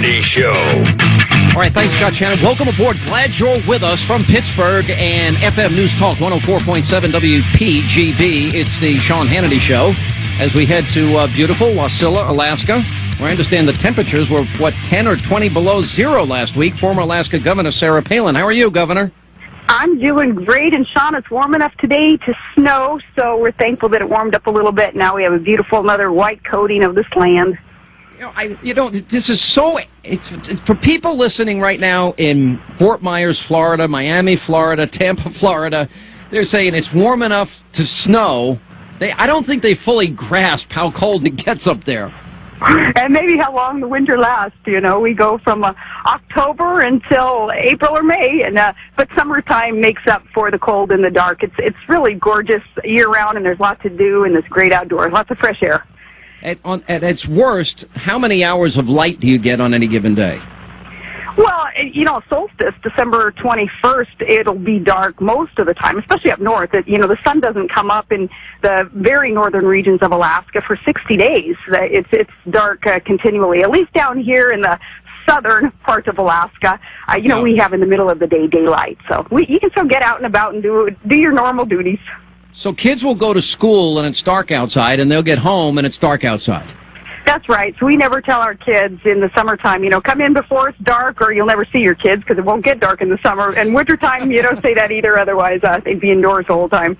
Hannity Show. All right, thanks, Scott Shannon. Welcome aboard. Glad you're with us from Pittsburgh and FM News Talk 104.7 WPGB. It's the Sean Hannity Show as we head to beautiful Wasilla, Alaska, where I understand the temperatures were, 10 or 20 below zero last week. Former Alaska Governor Sarah Palin. How are you, Governor? I'm doing great, and Sean, it's warm enough today to snow, so we're thankful that it warmed up a little bit. Now we have a beautiful another white coating of this land. This is so, it's for people listening right now in Fort Myers, Florida, Miami, Florida, Tampa, Florida, they're saying it's warm enough to snow. I don't think they fully grasp how cold it gets up there. And maybe how long the winter lasts. You know, we go from October until April or May, and but summertime makes up for the cold and the dark. It's really gorgeous year-round, and there's lots to do in this great outdoors, lots of fresh air. At its worst, how many hours of light do you get on any given day? Well, you know, solstice, December 21st, it'll be dark most of the time, especially up north. The sun doesn't come up in the very northern regions of Alaska for 60 days. It's dark continually, at least down here in the southern parts of Alaska. We have in the middle of the day daylight, so you can still get out and about and do your normal duties. So kids will go to school and it's dark outside, and they'll get home and it's dark outside. That's right. So we never tell our kids in the summertime, come in before it's dark, or you'll never see your kids because it won't get dark in the summer. And wintertime, you don't say that either. Otherwise, they'd be indoors the whole time.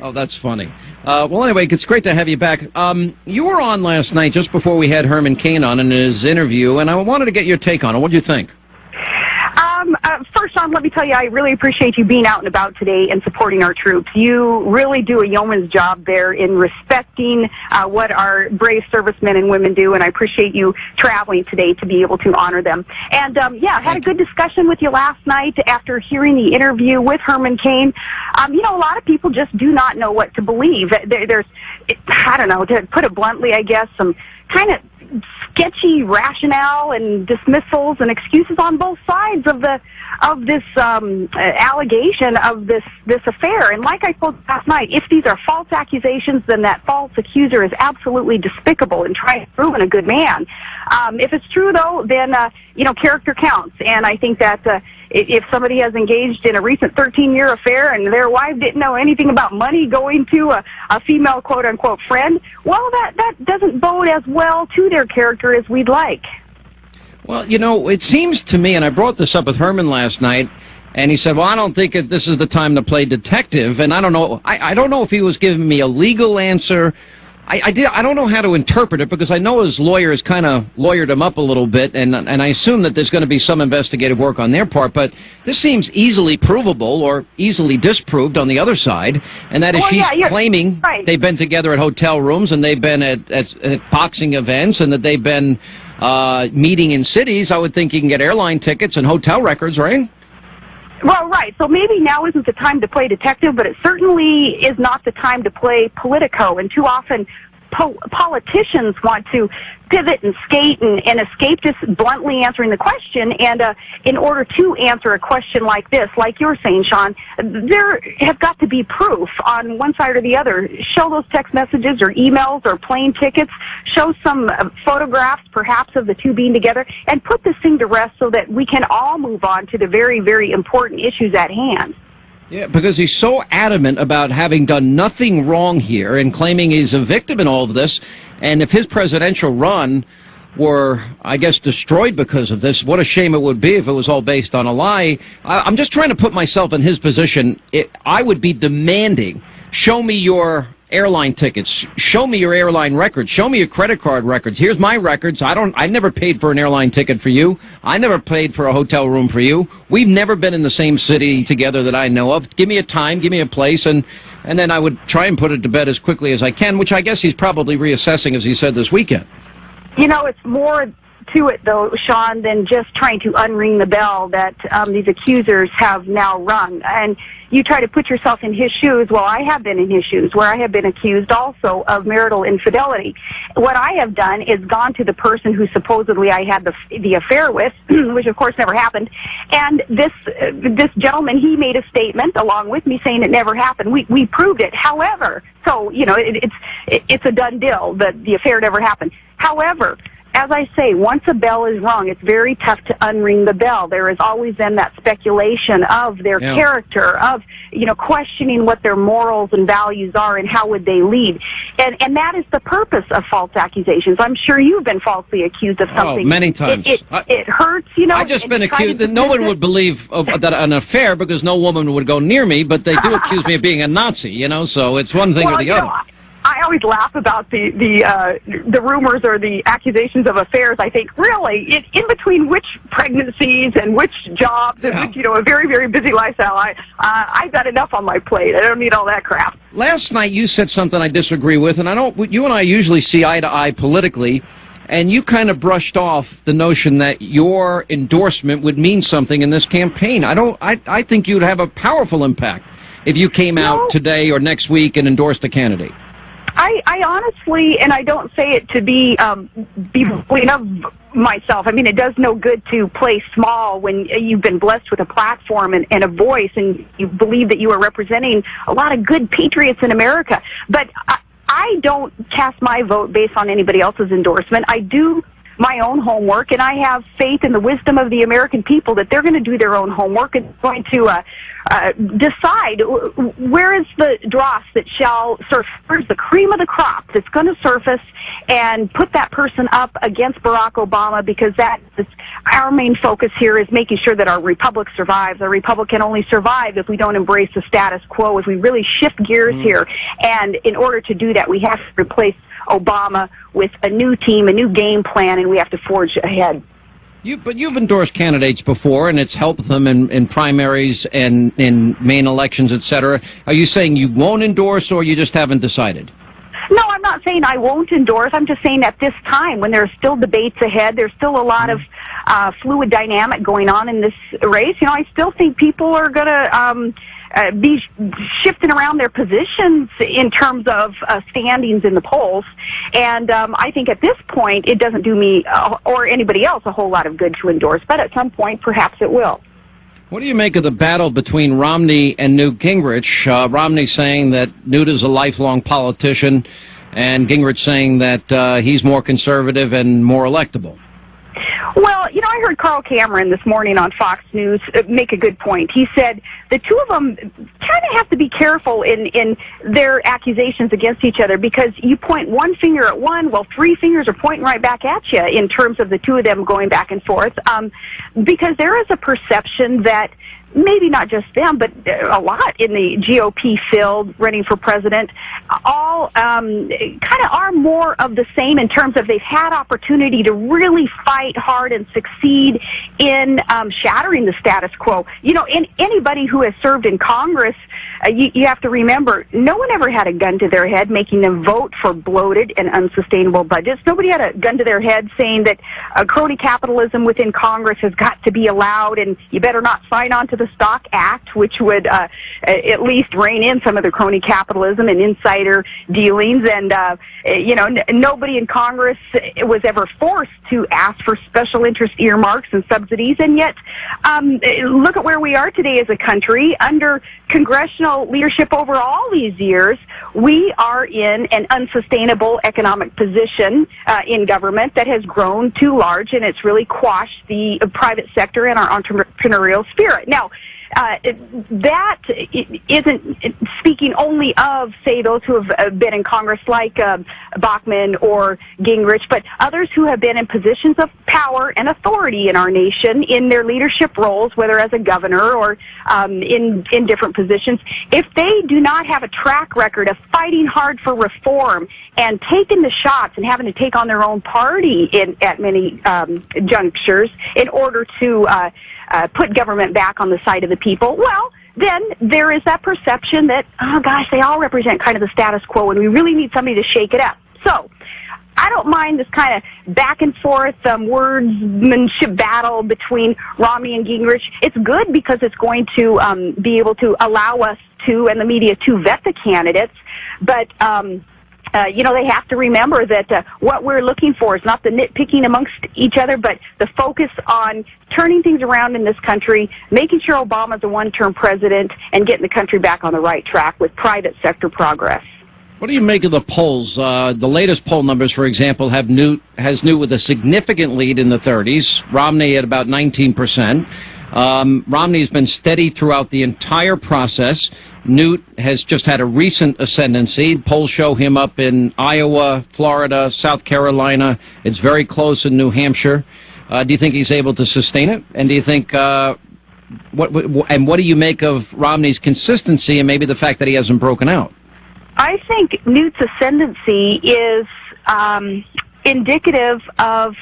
Oh, that's funny. Well, anyway, it's great to have you back. You were on last night just before we had Herman Cain on in his interview, and I wanted to get your take on it. What do you think? First, Sean, let me tell you, I really appreciate you being out and about today and supporting our troops. You really do a yeoman's job there in respecting what our brave servicemen and women do, and I appreciate you traveling today to be able to honor them. And, I had a good discussion with you last night after hearing the interview with Herman Cain. A lot of people just do not know what to believe. There's, I don't know, to put it bluntly, I guess, some kind of sketchy rationale and dismissals and excuses on both sides of this allegation of this affair. And like I told last night, if these are false accusations, then that false accuser is absolutely despicable and trying to ruin a good man. If it's true, though, then character counts. And I think that if somebody has engaged in a recent 13-year affair and their wife didn't know anything about money going to a female quote-unquote friend, well, that doesn't bode as well to their character as we'd like. Well, it seems to me, and I brought this up with Herman last night, and he said, well, I don't think this is the time to play detective, and I don't know. I don't know if he was giving me a legal answer. I don't know how to interpret it, because I know his lawyers kind of lawyered him up a little bit, and I assume that there's going to be some investigative work on their part, but this seems easily provable or easily disproved on the other side, and that is she's claiming they've been together at hotel rooms, and they've been at boxing events, and that they've been meeting in cities. I would think you can get airline tickets and hotel records, right? Well, right. So maybe now isn't the time to play detective, but it certainly is not the time to play Politico. And too often politicians want to pivot and skate and escape just bluntly answering the question. And in order to answer a question like this, like you're saying, Sean, there has got to be proof on one side or the other. Show those text messages or emails or plane tickets. Show some photographs, perhaps, of the two being together, and put this thing to rest so that we can all move on to the very, very important issues at hand. Yeah, because he's so adamant about having done nothing wrong here and claiming he's a victim in all of this. And if his presidential run were, I guess, destroyed because of this, what a shame it would be if it was all based on a lie. I'm just trying to put myself in his position. I would be demanding, show me your airline tickets, show me your airline records, show me your credit card records. Here's my records. I never paid for an airline ticket for you. I never paid for a hotel room for you. We've never been in the same city together that I know of. Give me a time, give me a place, and then I would try and put it to bed as quickly as I can, which I guess he's probably reassessing, as he said, this weekend. It's more to it, though, Sean, than just trying to unring the bell that these accusers have now rung. And you try to put yourself in his shoes. Well, I have been in his shoes, where I have been accused also of marital infidelity. What I have done is gone to the person who supposedly I had the affair with, which of course never happened. And this gentleman, he made a statement along with me saying it never happened. We proved it. However, so it's a done deal that the affair never happened. However, as I say, once a bell is rung, it's very tough to unring the bell. There is always then that speculation of their character, of, questioning what their morals and values are and how would they lead. And that is the purpose of false accusations. I'm sure you've been falsely accused of something. Oh, many times. It hurts, I've just been accused that no one would believe that an affair because no woman would go near me, but they do accuse me of being a Nazi, so it's one thing or the other. I always laugh about the rumors or the accusations of affairs. I think, really, in between which pregnancies and which jobs and which, a very, very busy lifestyle, I've got enough on my plate. I don't need all that crap. Last night you said something I disagree with, and you and I usually see eye to eye politically, and you kind of brushed off the notion that your endorsement would mean something in this campaign. I think you'd have a powerful impact if you came out today or next week and endorsed a candidate. I honestly, and I don't say it to be believing of myself. I mean, it does no good to play small when you've been blessed with a platform and a voice, and you believe that you are representing a lot of good patriots in America. But I don't cast my vote based on anybody else's endorsement. I do my own homework, and I have faith in the wisdom of the American people that they're going to do their own homework and going to decide where is the dross that shall surface, where's the cream of the crop that's going to surface, and put that person up against Barack Obama, because that is our main focus here, is making sure that our republic survives. Our republic can only survive if we don't embrace the status quo, if we really shift gears here. And in order to do that, we have to replace Obama with a new team, a new game plan, and we have to forge ahead. But you've endorsed candidates before, and it's helped them in primaries and in main elections, etc. Are you saying you won't endorse, or you just haven't decided? No, I'm not saying I won't endorse. I'm just saying at this time, when there's still debates ahead, there's still a lot of fluid dynamic going on in this race. I still think people are going to be shifting around their positions in terms of standings in the polls. And I think at this point, it doesn't do me or anybody else a whole lot of good to endorse. But at some point, perhaps it will. What do you make of the battle between Romney and Newt Gingrich? Romney saying that Newt is a lifelong politician, and Gingrich saying that he's more conservative and more electable. Well, I heard Carl Cameron this morning on Fox News make a good point. He said the two of them kind of have to be careful in their accusations against each other, because you point one finger at one, well, three fingers are pointing right back at you in terms of the two of them going back and forth, because there is a perception that maybe not just them, but a lot in the GOP field running for president, all kind of are more of the same in terms of they've had opportunity to really fight hard and succeed in shattering the status quo. In anybody who has served in Congress, you have to remember, no one ever had a gun to their head making them vote for bloated and unsustainable budgets. Nobody had a gun to their head saying that crony capitalism within Congress has got to be allowed, and you better not sign on to the Stock Act, which would at least rein in some of the crony capitalism and insider dealings. And, nobody in Congress was ever forced to ask for special interest earmarks and subsidies. And yet, look at where we are today as a country. Under congressional leadership over all these years, we are in an unsustainable economic position in government that has grown too large, and it's really quashed the private sector and our entrepreneurial spirit. Now, that isn't speaking only of, say, those who have been in Congress like Bachmann or Gingrich, but others who have been in positions of power and authority in our nation in their leadership roles, whether as a governor or in different positions. If they do not have a track record of fighting hard for reform and taking the shots and having to take on their own party at many junctures in order to put government back on the side of the people, well, then there is that perception that, oh gosh, they all represent kind of the status quo and we really need somebody to shake it up. So I don't mind this kind of back and forth wordsmanship battle between Romney and Gingrich. It's good because it's going to be able to allow us to, and the media, to vet the candidates. But they have to remember that what we're looking for is not the nitpicking amongst each other, but the focus on turning things around in this country, making sure Obama's a one-term president, and getting the country back on the right track with private sector progress. What do you make of the polls? The latest poll numbers, for example, has Newt with a significant lead in the 30s, Romney at about 19%. Romney's been steady throughout the entire process. Newt has just had a recent ascendancy. Polls show him up in Iowa, Florida, South Carolina. It's very close in New Hampshire. Do you think he's able to sustain it? And do you think what do you make of Romney's consistency and maybe the fact that he hasn't broken out? I think Newt's ascendancy is indicative of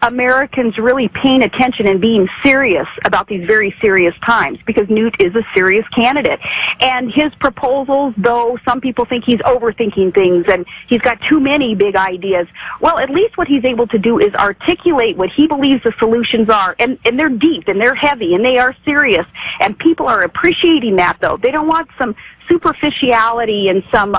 Americans really paying attention and being serious about these very serious times, because Newt is a serious candidate. And his proposals, though some people think he's overthinking things and he's got too many big ideas, well, at least what he's able to do is articulate what he believes the solutions are. And they're deep and they're heavy and they are serious. And people are appreciating that, though. They don't want some superficiality and some,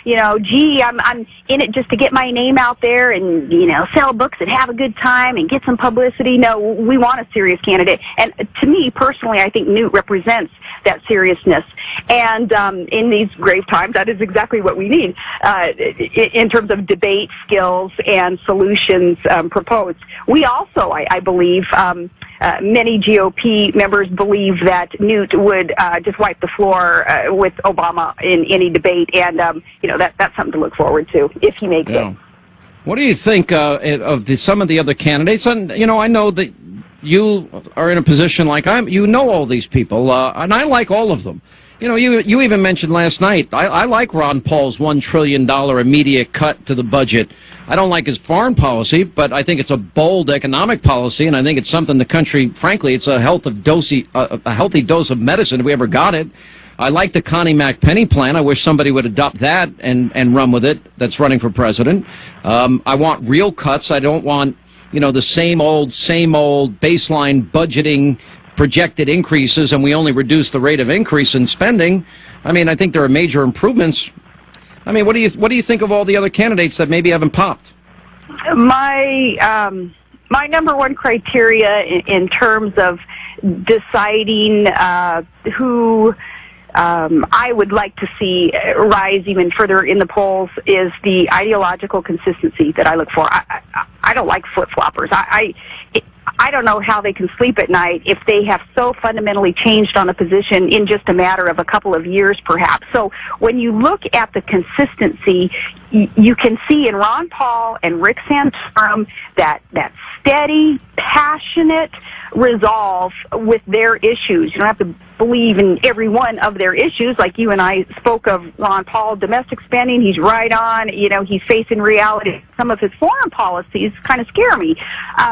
gee, I'm in it just to get my name out there and, sell books and have a good time and get some publicity. No, we want a serious candidate. And to me, personally, I think Newt represents that seriousness. And in these grave times, that is exactly what we need in terms of debate skills and solutions proposed. We also, I believe, many GOP members believe that Newt would just wipe the floor with Obama in any debate, and that's something to look forward to if he makes it. What do you think of some of the other candidates? And I know that you are in a position like you know all these people, and I like all of them. You even mentioned last night, I like Ron Paul's $1 trillion immediate cut to the budget. I don't like his foreign policy, but I think it's a bold economic policy, and I think it's something the country, frankly, it's a healthy dose of medicine if we ever got it. I like the Connie McPenny plan. I wish somebody would adopt that and run with it that's running for president. I want real cuts. I don't want, the same old baseline budgeting projected increases, and we only reduce the rate of increase in spending. I mean, I think there are major improvements. I mean, what do you think of all the other candidates that maybe haven't popped? My number one criteria in terms of deciding who I would like to see rise even further in the polls is the ideological consistency that I look for. I don't like flip-floppers. I don't know how they can sleep at night if they have so fundamentally changed on a position in just a matter of a couple of years, perhaps. So when you look at the consistency, you can see in Ron Paul and Rick Santorum that steady, passionate resolve with their issues. You don't have to believe in every one of their issues. Like you and I spoke of Ron Paul, domestic spending, he's right on. He's facing reality. Some of his foreign policies kind of scare me,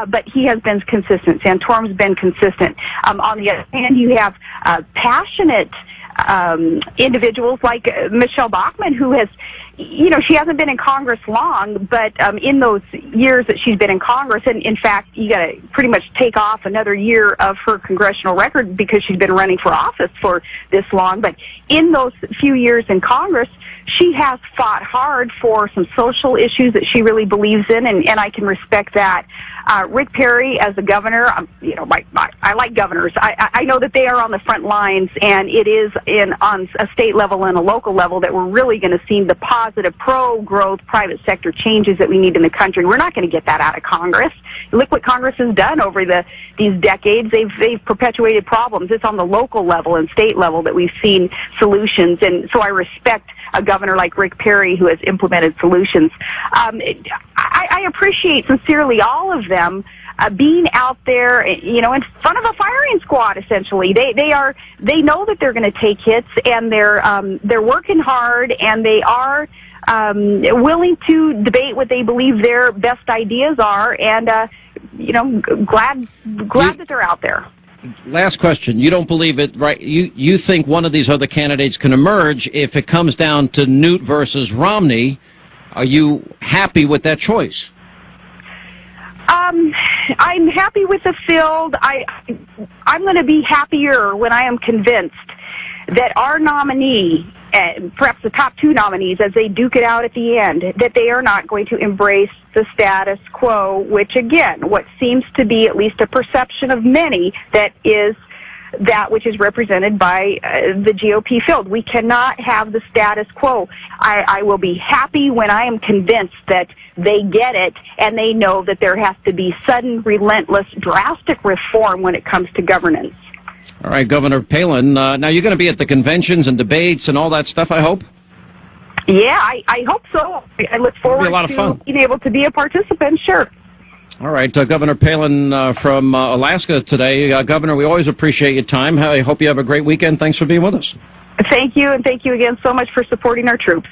but he has been consistent. Santorum's been consistent. On the other hand, you have passionate individuals like Michelle Bachmann, who has, she hasn't been in Congress long, but in those years that she's been in Congress, and in fact, you got to pretty much take off another year of her congressional record because she's been running for office for this long. But in those few years in Congress, she has fought hard for some social issues that she really believes in, and I can respect that. Rick Perry as the governor, I like governors. I know that they are on the front lines, and it is on a state level and a local level that we're really going to see the positive pro-growth private sector changes that we need in the country. We're not going to get that out of Congress. Look what Congress has done over these decades. They've perpetuated problems. It's on the local level and state level that we've seen solutions, and so I respect a governor like Rick Perry who has implemented solutions. I appreciate sincerely all of them being out there, in front of a firing squad. Essentially, they know that they're going to take hits, and they're working hard, and they are willing to debate what they believe their best ideas are, and glad that they're out there. Last question. You don't believe it, right? You think one of these other candidates can emerge if it comes down to Newt versus Romney. Are you happy with that choice? I'm happy with the field. I'm going to be happier when I am convinced that our nominee, perhaps the top two nominees, as they duke it out at the end, that they are not going to embrace the status quo, which, again, what seems to be at least a perception of many, that is that which is represented by the GOP field. We cannot have the status quo. I will be happy when I am convinced that they get it and they know that there has to be sudden, relentless, drastic reform when it comes to governance. All right, Governor Palin, now you're going to be at the conventions and debates and all that stuff, I hope? Yeah, I hope so. I look forward to being able to be a participant, sure. All right, Governor Palin from Alaska today. Governor, we always appreciate your time. I hope you have a great weekend. Thanks for being with us. Thank you, and thank you again so much for supporting our troops.